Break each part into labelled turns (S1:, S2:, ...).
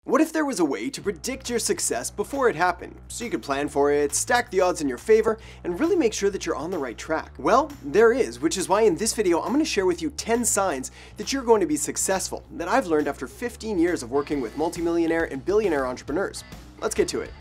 S1: What if there was a way to predict your success before it happened, so you could plan for it, stack the odds in your favor, and really make sure that you're on the right track? Well, there is, which is why in this video I'm going to share with you 10 signs that you're going to be successful that I've learned after 15 years of working with multimillionaire and billionaire entrepreneurs. Let's get to it.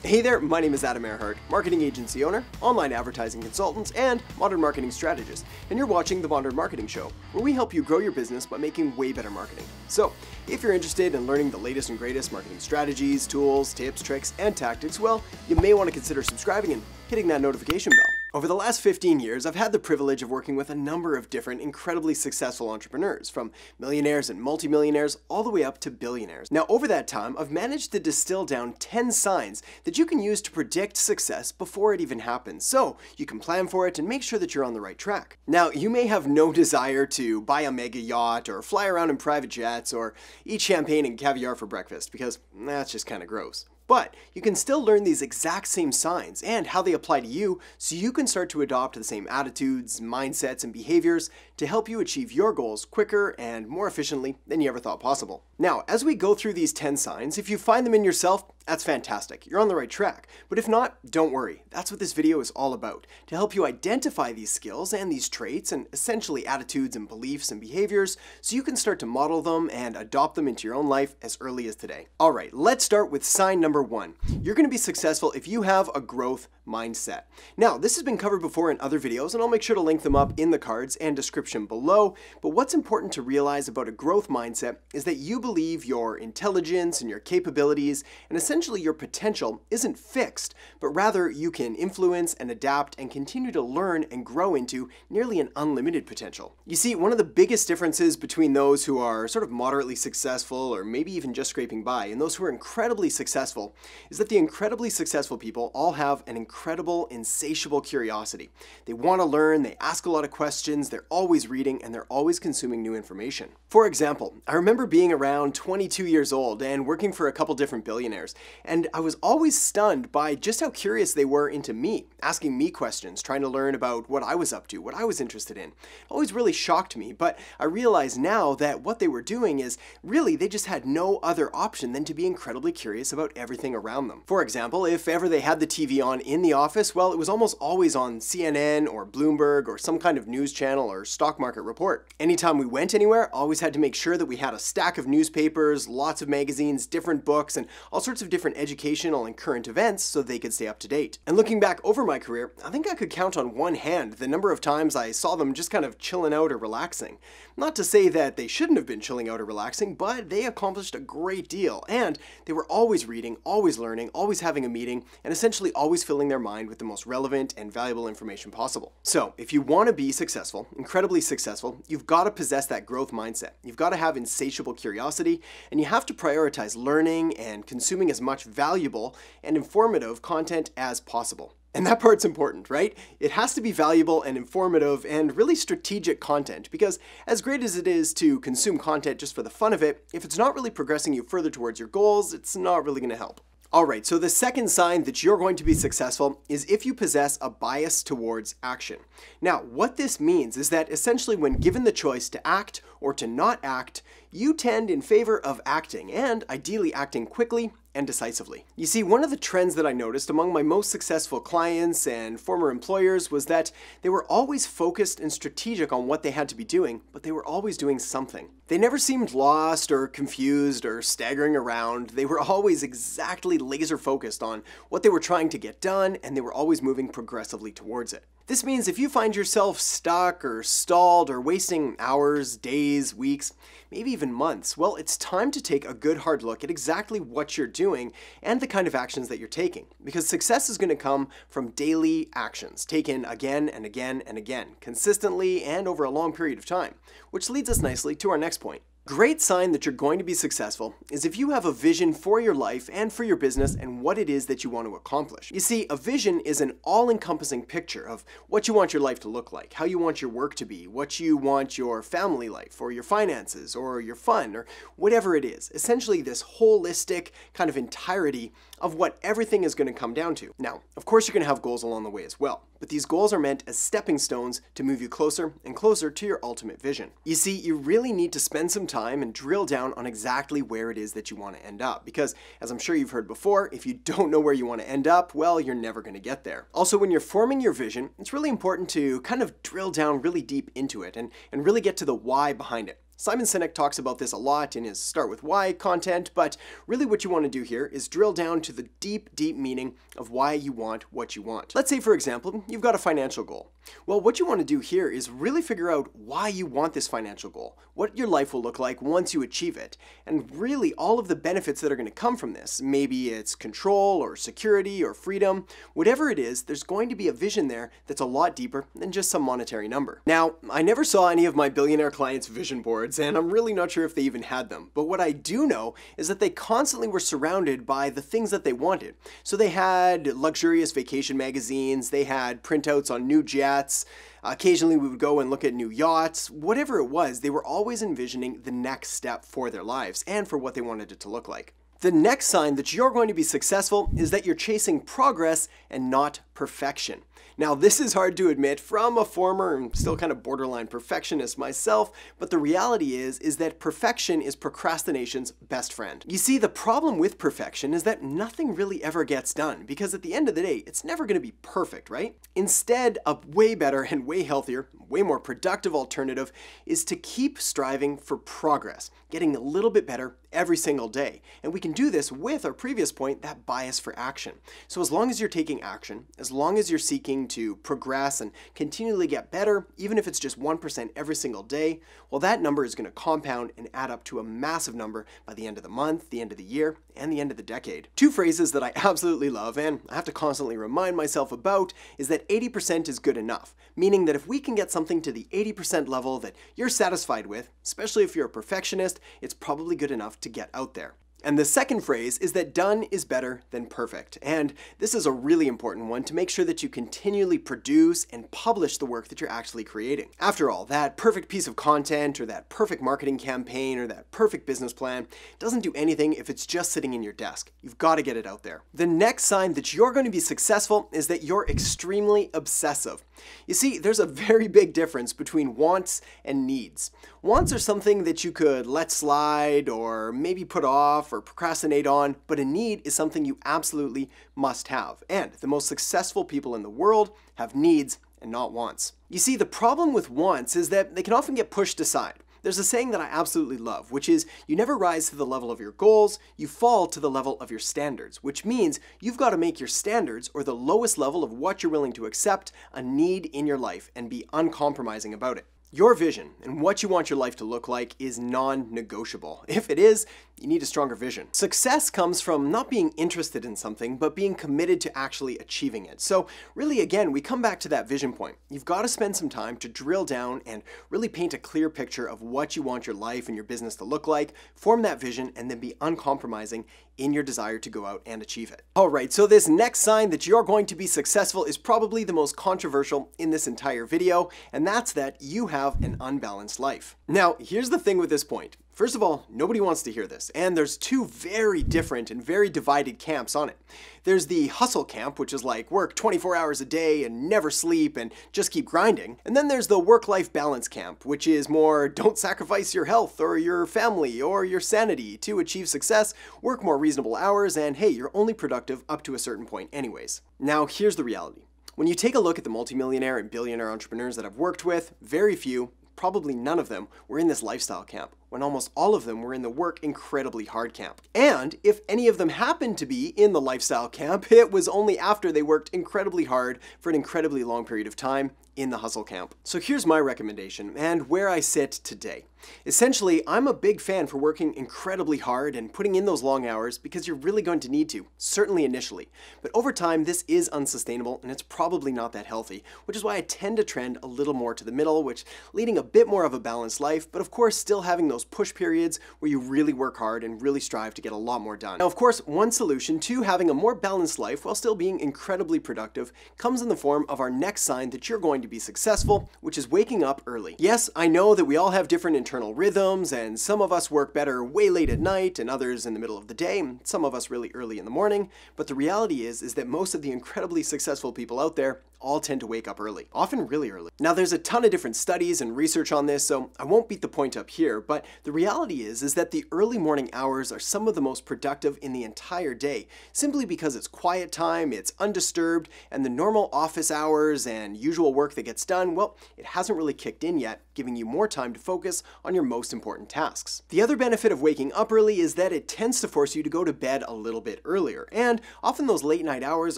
S1: Hey there, my name is Adam Erhart, marketing agency owner, online advertising consultant, and modern marketing strategist, and you're watching The Modern Marketing Show, where we help you grow your business by making way better marketing. So, if you're interested in learning the latest and greatest marketing strategies, tools, tips, tricks, and tactics, well, you may want to consider subscribing and hitting that notification bell. Over the last 15 years, I've had the privilege of working with a number of different incredibly successful entrepreneurs, from millionaires and multimillionaires all the way up to billionaires. Now, over that time, I've managed to distill down 10 signs that you can use to predict success before it even happens, so you can plan for it and make sure that you're on the right track. Now, you may have no desire to buy a mega yacht or fly around in private jets or eat champagne and caviar for breakfast, because that's just kind of gross. But you can still learn these exact same signs and how they apply to you, so you can start to adopt the same attitudes, mindsets, and behaviors to help you achieve your goals quicker and more efficiently than you ever thought possible. Now, as we go through these 10 signs, if you find them in yourself, that's fantastic. You're on the right track. But if not, don't worry. That's what this video is all about, to help you identify these skills and these traits and essentially attitudes and beliefs and behaviors so you can start to model them and adopt them into your own life as early as today. All right, let's start with sign number 1. You're going to be successful if you have a growth mindset. Now, this has been covered before in other videos, and I'll make sure to link them up in the cards and description below. But what's important to realize about a growth mindset is that you believe your intelligence and your capabilities and essentially your potential isn't fixed, but rather you can influence and adapt and continue to learn and grow into nearly an unlimited potential. You see, one of the biggest differences between those who are sort of moderately successful or maybe even just scraping by and those who are incredibly successful is that the incredibly successful people all have an incredible, insatiable curiosity. They want to learn, they ask a lot of questions, they're always reading, and they're always consuming new information. For example, I remember being around 22 years old and working for a couple different billionaires, and I was always stunned by just how curious they were into me, asking me questions, trying to learn about what I was up to, what I was interested in. It always really shocked me, but I realize now that what they were doing is really they just had no other option than to be incredibly curious about everything around them. For example, if ever they had the TV on in the office, well, it was almost always on CNN or Bloomberg or some kind of news channel or stock market report. Anytime we went anywhere, always had to make sure that we had a stack of newspapers, lots of magazines, different books, and all sorts of different educational and current events so they could stay up to date. And looking back over my career, I think I could count on one hand the number of times I saw them just kind of chilling out or relaxing. Not to say that they shouldn't have been chilling out or relaxing, but they accomplished a great deal, and they were always reading, always learning, always having a meeting, and essentially always filling their mind with the most relevant and valuable information possible. So, if you want to be successful, incredibly successful, you've got to possess that growth mindset. You've got to have insatiable curiosity, and you have to prioritize learning and consuming as much valuable and informative content as possible. And that part's important, right? It has to be valuable and informative and really strategic content, because as great as it is to consume content just for the fun of it, if it's not really progressing you further towards your goals, it's not really going to help. Alright, so the second sign that you're going to be successful is if you possess a bias towards action. Now, what this means is that essentially when given the choice to act or to not act, you tend in favor of acting, and ideally acting quickly and decisively. You see, one of the trends that I noticed among my most successful clients and former employers was that they were always focused and strategic on what they had to be doing, but they were always doing something. They never seemed lost or confused or staggering around. They were always exactly laser focused on what they were trying to get done, and they were always moving progressively towards it. This means if you find yourself stuck or stalled or wasting hours, days, weeks, maybe even months, well, it's time to take a good hard look at exactly what you're doing and the kind of actions that you're taking. Because success is going to come from daily actions, taken again and again and again, consistently and over a long period of time. Which leads us nicely to our next point. Great sign that you're going to be successful is if you have a vision for your life and for your business and what it is that you want to accomplish. You see, a vision is an all-encompassing picture of what you want your life to look like, how you want your work to be, what you want your family life, or your finances, or your fun, or whatever it is. Essentially this holistic kind of entirety of what everything is going to come down to. Now, of course you're going to have goals along the way as well, but these goals are meant as stepping stones to move you closer and closer to your ultimate vision. You see, you really need to spend some time time and drill down on exactly where it is that you want to end up. Because, as I'm sure you've heard before, if you don't know where you want to end up, well, you're never going to get there. Also, when you're forming your vision, it's really important to kind of drill down really deep into it and really get to the why behind it. Simon Sinek talks about this a lot in his Start With Why content, but really what you want to do here is drill down to the deep, deep meaning of why you want what you want. Let's say, for example, you've got a financial goal. Well, what you want to do here is really figure out why you want this financial goal, what your life will look like once you achieve it, and really all of the benefits that are going to come from this. Maybe it's control or security or freedom. Whatever it is, there's going to be a vision there that's a lot deeper than just some monetary number. Now, I never saw any of my billionaire clients' vision boards, and I'm really not sure if they even had them. But what I do know is that they constantly were surrounded by the things that they wanted. So they had luxurious vacation magazines, they had printouts on new jets, occasionally we would go and look at new yachts. Whatever it was, they were always envisioning the next step for their lives and for what they wanted it to look like. The next sign that you're going to be successful is that you're chasing progress and not perfection. Now, this is hard to admit from a former and still kind of borderline perfectionist myself, but the reality is that perfection is procrastination's best friend. You see, the problem with perfection is that nothing really ever gets done, because at the end of the day, it's never going to be perfect, right? Instead, a way better and way healthier, way more productive alternative is to keep striving for progress, getting a little bit better every single day. And we can do this with our previous point, that bias for action. So as long as you're taking action, as long as you're seeking to progress and continually get better, even if it's just 1% every single day, well, that number is going to compound and add up to a massive number by the end of the month, the end of the year, and the end of the decade. Two phrases that I absolutely love, and I have to constantly remind myself about, is that 80% is good enough, meaning that if we can get something to the 80% level that you're satisfied with, especially if you're a perfectionist, it's probably good enough to get out there. And the second phrase is that done is better than perfect. And this is a really important one to make sure that you continually produce and publish the work that you're actually creating. After all, that perfect piece of content or that perfect marketing campaign or that perfect business plan doesn't do anything if it's just sitting in your desk. You've got to get it out there. The next sign that you're going to be successful is that you're extremely obsessive. You see, there's a very big difference between wants and needs. Wants are something that you could let slide or maybe put off or procrastinate on, but a need is something you absolutely must have. And the most successful people in the world have needs and not wants. You see, the problem with wants is that they can often get pushed aside. There's a saying that I absolutely love, which is you never rise to the level of your goals, you fall to the level of your standards, which means you've got to make your standards, or the lowest level of what you're willing to accept, a need in your life and be uncompromising about it. Your vision and what you want your life to look like is non-negotiable. If it is, you need a stronger vision. Success comes from not being interested in something, but being committed to actually achieving it. So really, again, we come back to that vision point. You've got to spend some time to drill down and really paint a clear picture of what you want your life and your business to look like, form that vision, and then be uncompromising in your desire to go out and achieve it. All right, so this next sign that you're going to be successful is probably the most controversial in this entire video, and that's that you have an unbalanced life. Now, here's the thing with this point. First of all, nobody wants to hear this, and there's two very different and very divided camps on it. There's the hustle camp, which is like work 24 hours a day and never sleep and just keep grinding. And then there's the work-life balance camp, which is more don't sacrifice your health or your family or your sanity to achieve success, work more reasonable hours, and hey, you're only productive up to a certain point anyways. Now, here's the reality. When you take a look at the multimillionaire and billionaire entrepreneurs that I've worked with, very few, probably none of them, were in this lifestyle camp, when almost all of them were in the work incredibly hard camp. And if any of them happened to be in the lifestyle camp, it was only after they worked incredibly hard for an incredibly long period of time in the hustle camp. So here's my recommendation and where I sit today. Essentially, I'm a big fan for working incredibly hard and putting in those long hours because you're really going to need to, certainly initially. But over time, this is unsustainable and it's probably not that healthy, which is why I tend to trend a little more to the middle, which leading a bit more of a balanced life, but of course still having those push periods where you really work hard and really strive to get a lot more done. Now, of course, one solution to having a more balanced life while still being incredibly productive comes in the form of our next sign that you're going to be successful, which is waking up early. Yes, I know that we all have different internal rhythms, and some of us work better way late at night and others in the middle of the day, and some of us really early in the morning, but the reality is that most of the incredibly successful people out there all tend to wake up early, often really early. Now there's a ton of different studies and research on this, so I won't beat the point up here, but the reality is that the early morning hours are some of the most productive in the entire day, simply because it's quiet time, it's undisturbed, and the normal office hours and usual work that gets done, well, it hasn't really kicked in yet, giving you more time to focus on your most important tasks. The other benefit of waking up early is that it tends to force you to go to bed a little bit earlier, and often those late night hours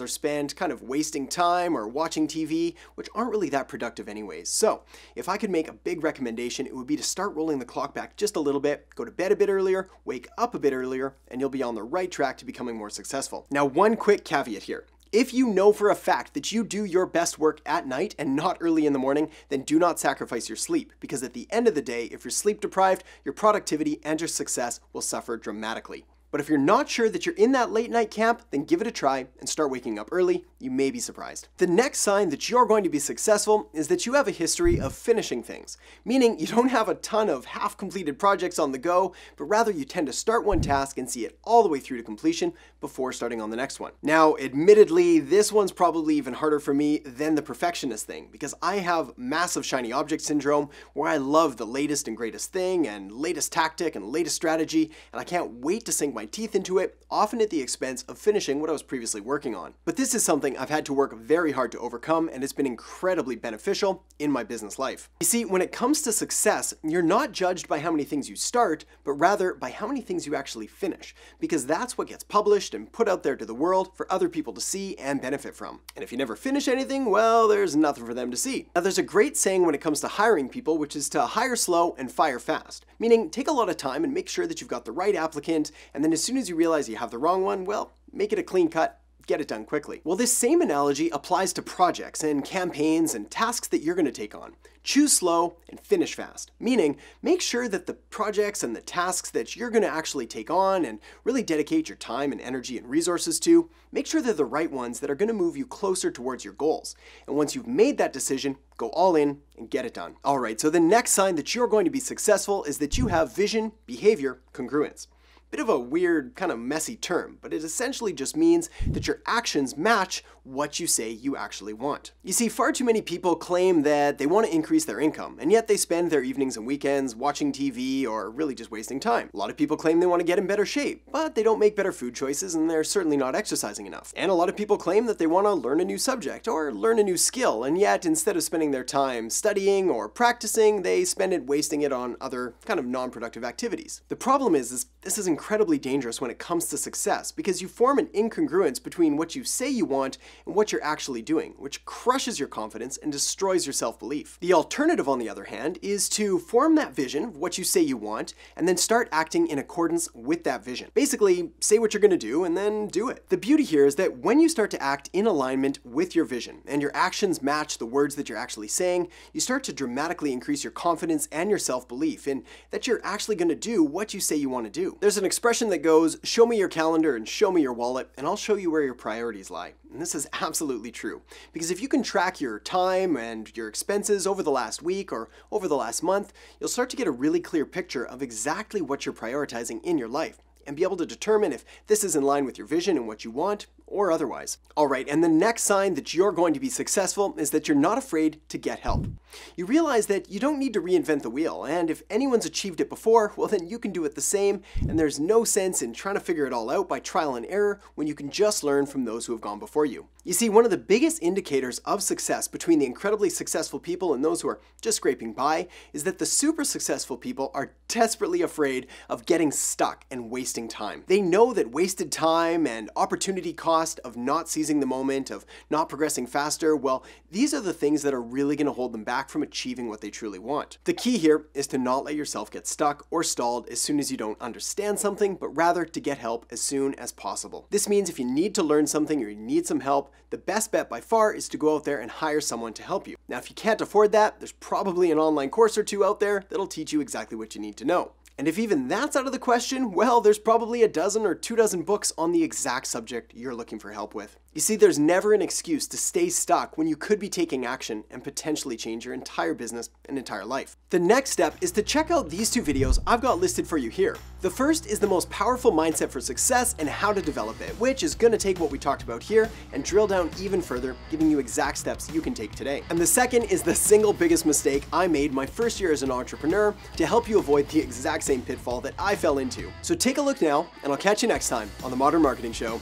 S1: are spent kind of wasting time or watching TV, which aren't really that productive anyways. So if I could make a big recommendation, it would be to start rolling the clock back just a little bit, go to bed a bit earlier, wake up a bit earlier, and you'll be on the right track to becoming more successful. Now, one quick caveat here. If you know for a fact that you do your best work at night and not early in the morning, then do not sacrifice your sleep, because at the end of the day, if you're sleep deprived, your productivity and your success will suffer dramatically. But if you're not sure that you're in that late night camp, then give it a try and start waking up early. You may be surprised. The next sign that you're going to be successful is that you have a history of finishing things, meaning you don't have a ton of half-completed projects on the go, but rather you tend to start one task and see it all the way through to completion before starting on the next one. Now, admittedly, this one's probably even harder for me than the perfectionist thing, because I have massive shiny object syndrome where I love the latest and greatest thing and latest tactic and latest strategy, and I can't wait to sink my teeth into it, often at the expense of finishing what I was previously working on. But this is something I've had to work very hard to overcome, and it's been incredibly beneficial in my business life. You see, when it comes to success, you're not judged by how many things you start, but rather by how many things you actually finish, because that's what gets published and put out there to the world for other people to see and benefit from. And if you never finish anything, well, there's nothing for them to see. Now, there's a great saying when it comes to hiring people, which is to hire slow and fire fast, meaning take a lot of time and make sure that you've got the right applicant, and then as soon as you realize you have the wrong one, well, make it a clean cut. Get it done quickly. Well, this same analogy applies to projects and campaigns and tasks that you're going to take on. Choose slow and finish fast, meaning make sure that the projects and the tasks that you're going to actually take on and really dedicate your time and energy and resources to, make sure they're the right ones that are going to move you closer towards your goals. And once you've made that decision, go all in and get it done. All right, so the next sign that you're going to be successful is that you have vision, behavior, congruence. Bit of a weird, kind of messy term, but it essentially just means that your actions match what you say you actually want. You see, far too many people claim that they want to increase their income, and yet they spend their evenings and weekends watching TV or really just wasting time. A lot of people claim they want to get in better shape, but they don't make better food choices and they're certainly not exercising enough. And a lot of people claim that they want to learn a new subject or learn a new skill, and yet instead of spending their time studying or practicing, they spend it wasting it on other kind of non-productive activities. The problem is this is incredibly dangerous when it comes to success, because you form an incongruence between what you say you want and what you're actually doing, which crushes your confidence and destroys your self-belief. The alternative, on the other hand, is to form that vision of what you say you want and then start acting in accordance with that vision. Basically, say what you're going to do and then do it. The beauty here is that when you start to act in alignment with your vision and your actions match the words that you're actually saying, you start to dramatically increase your confidence and your self-belief in that you're actually going to do what you say you want to do. There's an expression that goes, show me your calendar and show me your wallet, and I'll show you where your priorities lie. And this is absolutely true, because if you can track your time and your expenses over the last week or over the last month, you'll start to get a really clear picture of exactly what you're prioritizing in your life and be able to determine if this is in line with your vision and what you want, or otherwise. All right, and the next sign that you're going to be successful is that you're not afraid to get help. You realize that you don't need to reinvent the wheel, and if anyone's achieved it before, well then you can do it the same, and there's no sense in trying to figure it all out by trial and error when you can just learn from those who have gone before you. You see, one of the biggest indicators of success between the incredibly successful people and those who are just scraping by is that the super successful people are desperately afraid of getting stuck and wasting time. They know that wasted time and opportunity cost of not seizing the moment, of not progressing faster, well, these are the things that are really going to hold them back from achieving what they truly want. The key here is to not let yourself get stuck or stalled as soon as you don't understand something, but rather to get help as soon as possible. This means if you need to learn something or you need some help, the best bet by far is to go out there and hire someone to help you. Now, if you can't afford that, there's probably an online course or two out there that'll teach you exactly what you need to know. And if even that's out of the question, well, there's probably a dozen or 2 dozen books on the exact subject you're looking for help with. You see, there's never an excuse to stay stuck when you could be taking action and potentially change your entire business and entire life. The next step is to check out these 2 videos I've got listed for you here. The first is the most powerful mindset for success and how to develop it, which is going to take what we talked about here and drill down even further, giving you exact steps you can take today. And the second is the single biggest mistake I made my first year as an entrepreneur to help you avoid the exact same pitfall that I fell into. So take a look now, and I'll catch you next time on The Modern Marketing Show.